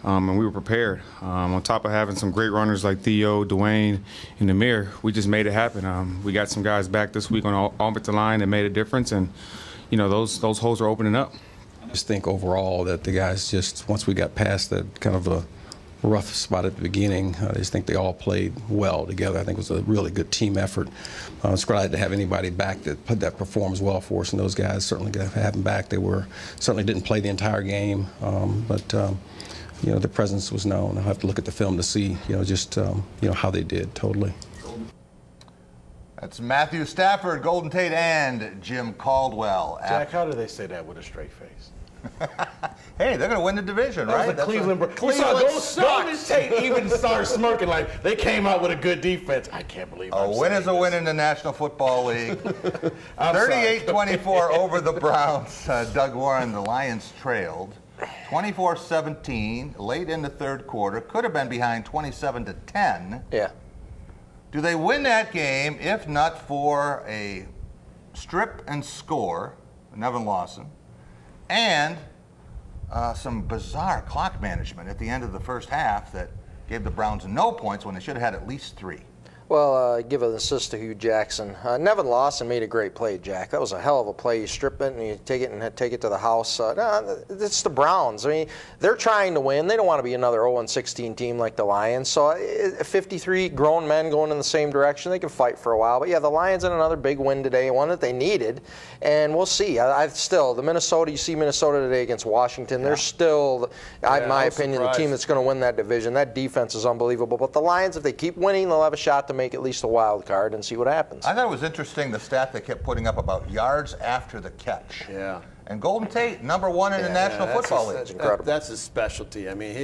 and we were prepared. On top of having some great runners like Theo, Dwayne, and Amir, we just made it happen. We got some guys back this week on the offensive line that made a difference, and you know those holes are opening up. I just think overall that the guys just, once we got past that kind of a rough spot at the beginning, I just think they all played well together. I think it was a really good team effort. It's glad to have anybody back that performs well for us, and those guys certainly got to have them back. They certainly didn't play the entire game, but you know, their presence was known. I'll have to look at the film to see, you know, just you know, how they did totally. That's Matthew Stafford, Golden Tate, and Jim Caldwell. Jack, how do they say that with a straight face? Hey, they're going to win the division, right? Cleveland Golden Tate even started smirking like they came out with a good defense. I can't believe a win is a win in the National Football League. 38-24 over the Browns. Doug Warren, the Lions trailed 24-17 late in the third quarter. Could have been behind 27-10. Yeah. Do they win that game if not for a strip and score, Nevin Lawson, and some bizarre clock management at the end of the first half that gave the Browns no points when they should have had at least 3? Well, give an assist to Hugh Jackson. Nevin Lawson made a great play, Jack. That was a hell of a play. You strip it and you take it to the house. It's the Browns. I mean, they're trying to win. They don't want to be another 0-16 team like the Lions. So 53 grown men going in the same direction. They can fight for a while. But yeah, the Lions had another big win today, one that they needed. And we'll see. Still, the Minnesota, you see Minnesota today against Washington. Yeah. They're still, in my opinion, the team that's going to win that division. That defense is unbelievable. But the Lions, if they keep winning, they'll have a shot to make at least a wild card and see what happens. I thought it was interesting the stat they kept putting up about yards after the catch. Yeah. And Golden Tate, number 1 in the National Football League. That's incredible. That's his specialty. I mean,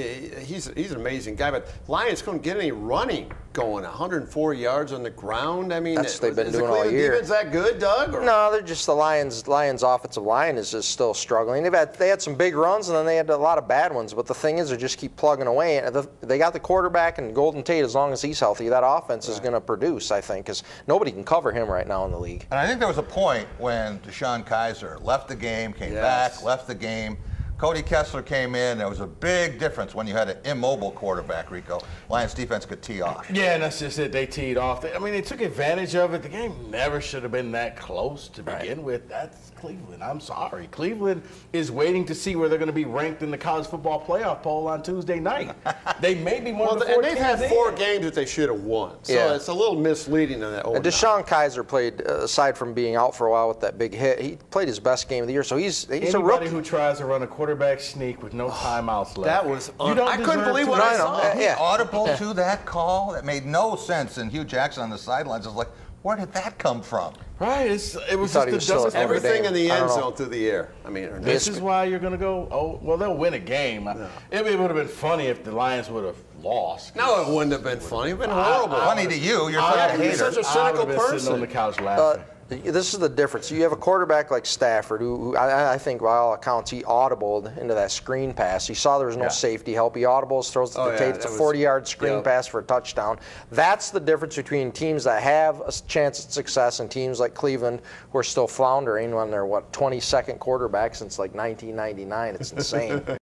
he's an amazing guy. But Lions couldn't get any running going. 104 yards on the ground. I mean, that's what they've been doing all year. Is that good, Doug? Or? No, they're just the Lions offensive line is just still struggling. They had some big runs and then they had a lot of bad ones. But the thing is, they just keep plugging away. They got the quarterback and Golden Tate. As long as he's healthy, that offense is going to produce. I think, because nobody can cover him right now in the league. And I think there was a point when Deshaun Kaiser left the game, came back, left the game. Cody Kessler came in. There was a big difference when you had an immobile quarterback, Rico. Lions defense could tee off. Yeah, and that's just it. They teed off. I mean, they took advantage of it. The game never should have been that close to begin with. That's Cleveland. I'm sorry. Cleveland is waiting to see where they're going to be ranked in the college football playoff poll on Tuesday night. They may be one of the 4 and they've had 4 games that they should have won. So it's a little misleading on that. And Deshaun Kaiser played, aside from being out for a while with that big hit, he played his best game of the year. So he's a rookie. Anybody who tries to run a quarterback sneak with no timeouts left. That was I couldn't believe what I saw. He audible to that call. That made no sense. And Hugh Jackson on the sidelines was like, where did that come from? Right. It was just the dumbest. Everything in the end zone through the air. I mean, this is why you're going to go, oh, well, they'll win a game. No. It would have been funny if the Lions would have lost. No, it wouldn't have been funny. It would have been horrible. Funny to you. You're such a cynical person. Sitting on the couch laughing. This is the difference. You have a quarterback like Stafford, who I think, by all accounts, he audibled into that screen pass. He saw there was no safety help. He audibles, throws it to Tate. It's a 40-yard screen pass for a touchdown. That's the difference between teams that have a chance at success and teams like Cleveland who are still floundering when they're, 22nd quarterback since like 1999. It's insane.